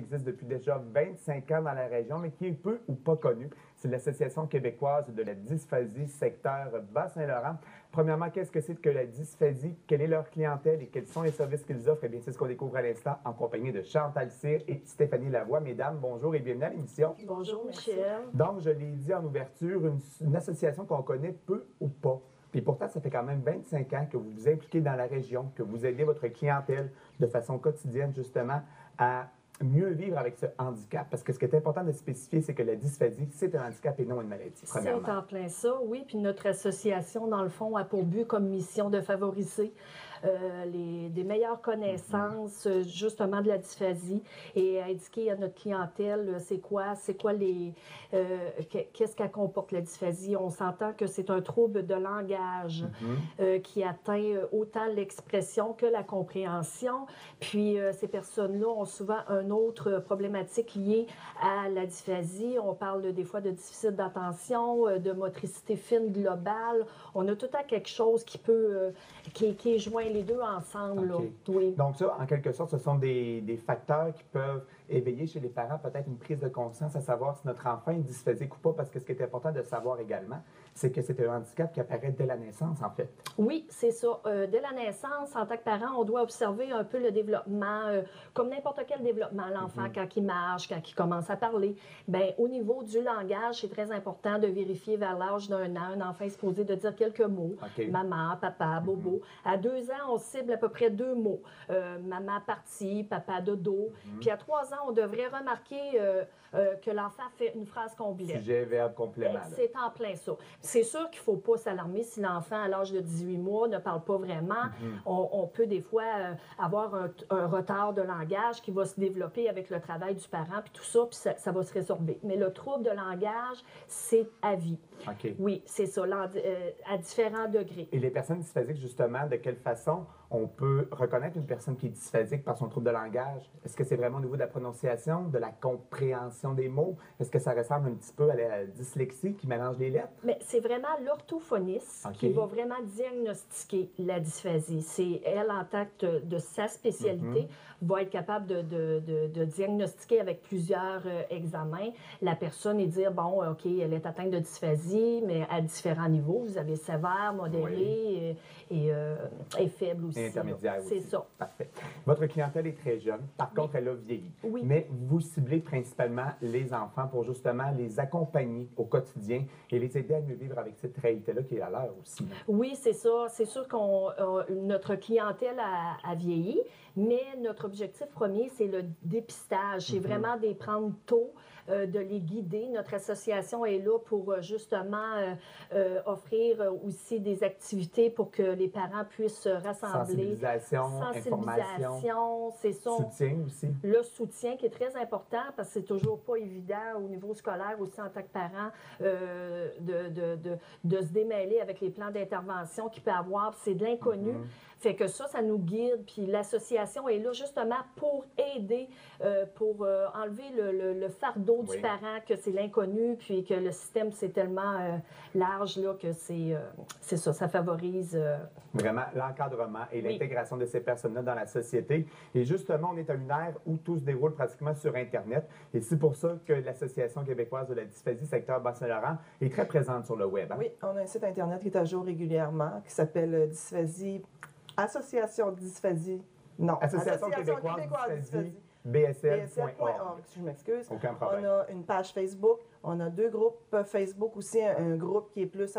existe depuis déjà 25 ans dans la région, mais qui est peu ou pas connue. C'est l'Association québécoise de la dysphasie secteur Bas-Saint-Laurent. Premièrement, qu'est-ce que c'est que la dysphasie? Quelle est leur clientèle et quels sont les services qu'ils offrent? Eh bien, c'est ce qu'on découvre à l'instant en compagnie de Chantal Cyr et Stéphanie Lavoie. Mesdames, bonjour et bienvenue à l'émission. Bonjour, Michel. Donc, je l'ai dit en ouverture, une association qu'on connaît peu ou pas. Puis pourtant, ça fait quand même 25 ans que vous vous impliquez dans la région, que vous aidez votre clientèle de façon quotidienne, justement, à mieux vivre avec ce handicap. Parce que ce qui est important de spécifier, c'est que la dysphasie, c'est un handicap et non une maladie, premièrement. C'est en plein ça, oui. Puis notre association, dans le fond, a pour but comme mission de favoriser des meilleures connaissances, justement, de la dysphasie et indiquer à notre clientèle qu'est-ce qu'elle comporte, la dysphasie. On s'entend que c'est un trouble de langage qui atteint autant l'expression que la compréhension. Puis ces personnes-là ont souvent une autre problématique liée à la dysphasie. On parle des fois de déficit d'attention, de motricité fine globale. On a tout à quelque chose qui peut, qui joint les deux ensemble. Okay. Là. Oui. Donc ça, en quelque sorte, ce sont des facteurs qui peuvent éveiller chez les parents peut-être une prise de conscience à savoir si notre enfant est dysphasique ou pas, parce que ce qui est important de savoir également, c'est que c'est un handicap qui apparaît dès la naissance, en fait. Oui, c'est ça. Dès la naissance, en tant que parent, on doit observer un peu le développement, comme n'importe quel développement, l'enfant, quand il marche, quand il commence à parler. Bien, au niveau du langage, c'est très important de vérifier vers l'âge d'un an. Un enfant est supposé de dire quelques mots. Okay. Maman, papa, bobo. À 2 ans, on cible à peu près 2 mots. Maman partie, papa dodo. Puis à 3 ans, on devrait remarquer que l'enfant fait une phrase complète. Sujet, verbe, complément. C'est en plein ça. C'est sûr qu'il ne faut pas s'alarmer si l'enfant, à l'âge de 18 mois, ne parle pas vraiment. On peut des fois avoir un retard de langage qui va se développer avec le travail du parent, puis tout ça, puis ça va se résorber. Mais le trouble de langage, c'est à vie. Okay. Oui, c'est ça, à différents degrés. Et les personnes dysphasiques, justement, de quelle façon on peut reconnaître une personne qui est dysphasique par son trouble de langage? Est-ce que c'est vraiment au niveau de la prononciation, de la compréhension des mots? Est-ce que ça ressemble un petit peu à la dyslexie qui mélange les lettres? Mais c'est vraiment l'orthophoniste qui va vraiment diagnostiquer la dysphasie. C'est elle, en tant que de sa spécialité, va être capable de diagnostiquer avec plusieurs examens la personne et dire, bon, OK, elle est atteinte de dysphasie, mais à différents niveaux. Vous avez sévère, modéré et faible aussi. Et intermédiaire aussi. C'est ça. Parfait. Votre clientèle est très jeune. Par contre, elle a vieilli. Oui. Mais vous ciblez principalement les enfants pour justement les accompagner au quotidien et les aider à mieux vivre avec cette réalité-là qui est à l'heure aussi. Oui, c'est ça. C'est sûr que notre clientèle a vieilli, mais notre objectif premier, c'est le dépistage. C'est vraiment de les prendre tôt, de les guider. Notre association est là pour justement offrir aussi des activités pour que les parents puissent se rassembler. Information, c'est ça. Soutien aussi. Le soutien qui est très important parce que c'est toujours pas évident au niveau scolaire aussi en tant que parent de se démêler avec les plans d'intervention qu'il peut avoir. C'est de l'inconnu. Fait que ça nous guide. Puis l'association est là justement pour aider, pour enlever le fardeau du parent, que c'est l'inconnu, puis que le système, c'est tellement large là, que c'est ça favorise... Vraiment l'encadrement et l'intégration de ces personnes-là dans la société. Et justement, on est à une ère où tout se déroule pratiquement sur Internet. Et c'est pour ça que l'Association québécoise de la dysphasie secteur Bas-Saint-Laurent est très présente sur le web. Hein? Oui, on a un site Internet qui est à jour régulièrement, qui s'appelle Dysphasie... Association dysphasie. Non. Association québécoise dysphasie. BSL.org. Je m'excuse. Aucun problème. On a une page Facebook. On a 2 groupes Facebook aussi, un groupe qui est plus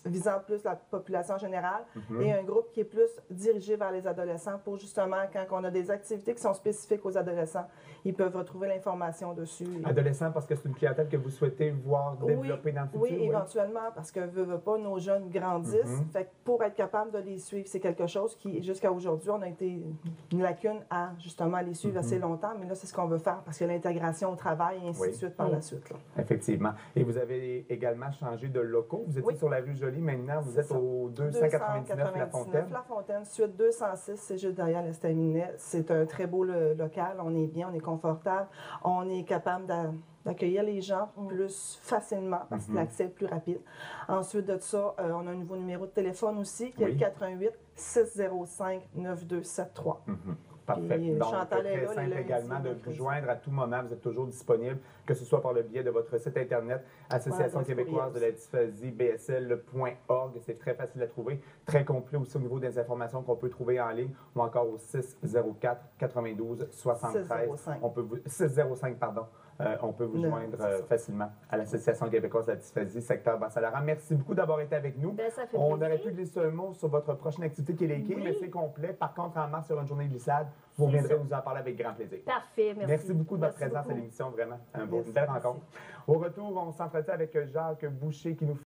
visant plus la population générale et un groupe qui est plus dirigé vers les adolescents pour justement, quand on a des activités qui sont spécifiques aux adolescents, ils peuvent retrouver l'information dessus. Adolescents, parce que c'est une clientèle que vous souhaitez voir développer dans le futur? Oui, éventuellement, parce que veut pas, nos jeunes grandissent. Fait que pour être capable de les suivre, c'est quelque chose qui, jusqu'à aujourd'hui, on a été une lacune à justement les suivre assez longtemps, mais là, c'est ce qu'on veut faire parce que l'intégration au travail et ainsi de suite par la suite. Là. Effectivement. Et vous avez également changé de locaux. Vous étiez sur la rue Jolie. Maintenant, vous êtes au 299 La Fontaine. La Fontaine, suite 206, c'est juste derrière l'estaminet. C'est un très beau local. On est bien, on est confortable. On est capable d'accueillir les gens plus facilement parce que l'accès est plus rapide. Ensuite de ça, on a un nouveau numéro de téléphone aussi qui est le 418 605 9273. Parfait. Puis, Donc, Chantal est très là, simple les également lundis, de vous mercredis. joindre à tout moment. Vous êtes toujours disponible, que ce soit par le biais de votre site Internet, Association adresse québécoise de courriel la dysphasie, bsl.org. C'est très facile à trouver, très complet aussi au niveau des informations qu'on peut trouver en ligne ou encore au 604 92 73. 605. 605, pardon. On peut vous Non, joindre c'est ça. facilement à l'Association québécoise de la dysphasie, secteur Bas-Saint-Laurent. Merci beaucoup d'avoir été avec nous. Ben, ça fait On plaisir. aurait pu glisser un mot sur votre prochaine activité qui est l'équipe, Oui. mais c'est complet. Par contre, en mars, sur une journée de glissade, vous C'est reviendrez ça. nous en parler avec grand plaisir. Parfait, merci. Merci beaucoup de votre Merci présence à beaucoup. l'émission, vraiment. Une Merci, belle merci. rencontre. Au retour, on s'entretient avec Jacques Boucher qui nous